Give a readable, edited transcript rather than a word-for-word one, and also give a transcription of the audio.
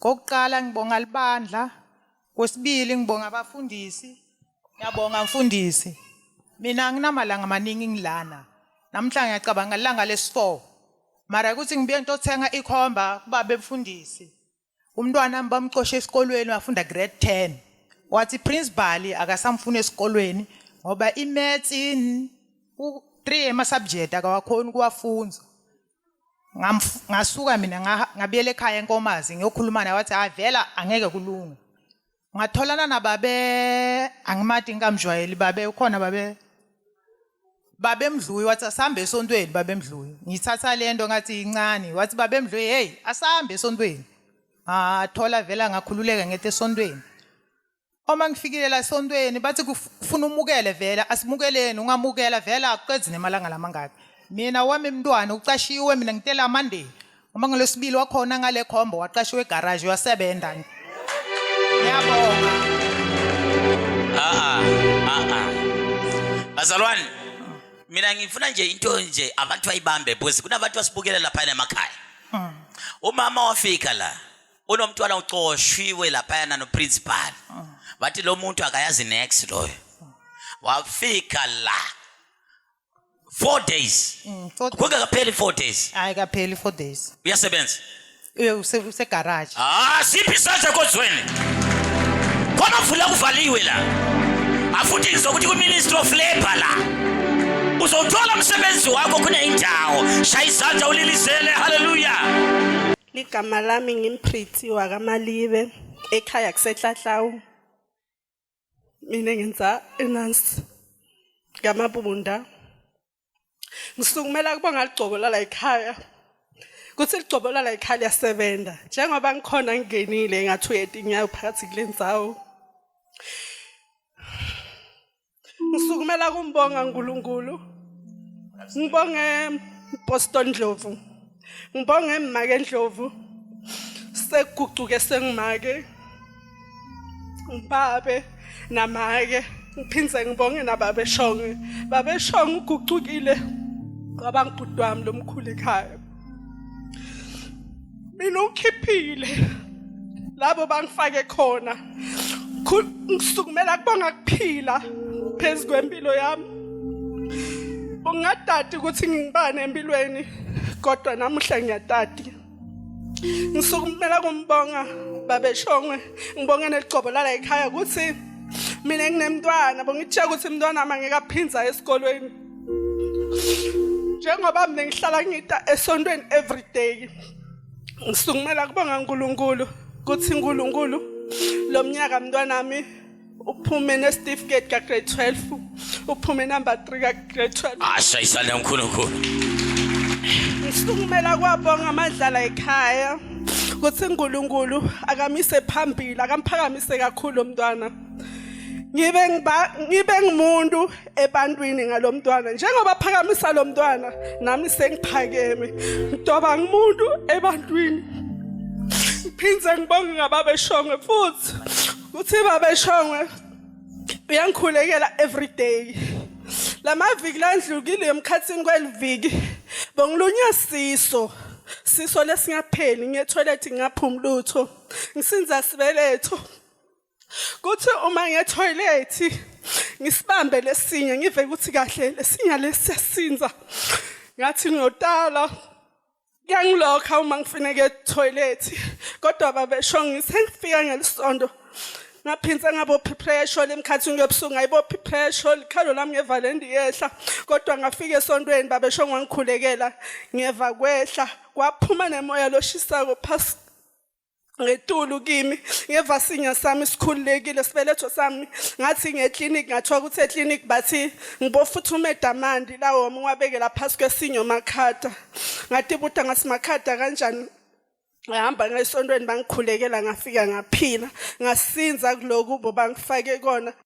Kokuqala ngibonga libandla, kwesibili ngibonga abafundisi. Ngiyabonga mfundisi. Mina nginamalanga amaningi ngilana. Namhla ngiyacabanga ilanga lesi4. Mara ukuthi ngibuye ngitothenga ikhomba kuba bemfundisi. Umntwana wami bamxoshe esikolweni wafunda grade 10. Wathi principal akasamfuna esikolweni ngoba imaths u3 ema subject akawakhona ukuwafunza. Ngasuka mina ngabiyela ekhaya eNkomazi ngiyokhuluma naye wathi vela angeke kulunge. Ngatholana nababe angimadi ngamjwayeli babe ukhona babe Mdluyi wathi asambe esontweni babe Mdluyi. Ngithatha lento ngathi incane wathi babe Mdluyi hey asambe esontweni. Thola vela ngakhululeka ngethe esontweni. Uma ngifikile la esontweni bathi kufuna umukele vela asimukeleni ungamukela vela akuqedzi nemalanga lamangaki. Mina wami mntwana uqashiwe mina ngitela Monday. Uma ngolesibili wakhona ngale khombo waqashiwe egarage wasebenza. Ngiyabonga. Bazalwane mina ngifuna nje into nje abantu bayibambe because kunabantu basibukela lapha emakhaya. Umama wafika la unomntwana ucoshwiwe lapha no principal. Bathi lo muntu akayazi next loyo. Wafika la 4 days. Kungakapheli 4 days. Ayikapheli 4 days. Uyasebenza? Use garage. Siphi sathi kodweni. Khona uvula kuvaliwe la. Afundiswa ukuthi ku Ministry of Labor la. Uzothola umsebenzi wakho kunendawo. Shaya izandla ulilisele haleluya. Ligama lami ngimprithi wakaMalibe ekhaya kusehlahlawu. Mina ngenza enansi ngamabunda. Ngisukumela kubonga ligcobo la ekhaya. Kuthi ligcobo la ekhaya liyasebenza. Njengoba ngikhona ngingenile ngathi uyeti inyawo phakathi kulendzawo. Ngisukumela kumbonga uNkulunkulu. Ngibonge Boston Ndlovu. Ngibonge Mmake Ndlovu. Sekugucuke sengimake. Ngibabe namake. Ngiphinze ngibonge nababe Shongwe. Babe Shongwe ugucukile. Ngoba ngibhuti wami lomkhulu ekhaya. Mina ukhiphile. Labo bangifake khona. Ngisukumela kubonga kuphila phezulu kwempilo yami. Ungadadi ukuthi ngibane empilweni kodwa namuhla ngiyadadi. Ngisukumela kumbonga babe Shongwe. Ngibonge neligcobo la ekhaya ukuthi mina nginemntwana bongitshela ukuthi umntwana wami angeke aphinza esikolweni. Njengoba mina ngihlala ngita esontweni every day. Ngisukumela kubonga uNkulunkulu ukuthi uNkulunkulu lo mnyaka umntwana wami uphume ne-certificate ka grade 12 uphume number 3 ka grade 12. Shayisana uNkulunkulu. Ngisukumela kwabonga amadlala ekhaya ukuthi uNkulunkulu akamise phambili akamphakamise kakhulu umntwana. Ngibe ngumuntu ebantwini ngalomntwana njengoba phakamisa lo mntwana nami sengiphakeme ngidoba ngumuntu ebantwini. Ngiphinze ngibonge ngababe Shongwe futhi uthi babe Shongwe uyangikhulekela every day. Lamaviki landlukile emkhathini kweliviki bongilunya siso lesingapheli ngetoilet ngaphuma lutho ngisinza sibeletho. Kuthi uma ngetoilet ngisibambe lesinye ngive ukuthi kahle lesinya lesiyasinza ngathi ngiyotala ngiyangilokha uma ngifineke etoilet kodwa babe Shongwe sengifika ngelisondo ngaphinza ngabo pressure lemkhathini yobusuku ngayibophi pressure likhalo lami ngevale ndiyehla kodwa ngafika esontweni babe Shongwe ngikhulekela ngeva kwehla kwaphuma nemoya loshisako phasi ngetulu kimi ngeva sinya sami sikhululekile sibeletho sami ngathi ngeclinic ngathiwa ukuthi eclinic bathi ngibofuthuma edamandi lawo ngwabekela phasi kwesinyo makhada ngathi buta ngasimakhada kanjani ngihamba ngesontweni bangikhulekela ngafika ngaphila ngasinza kuloku bo bangifake kona.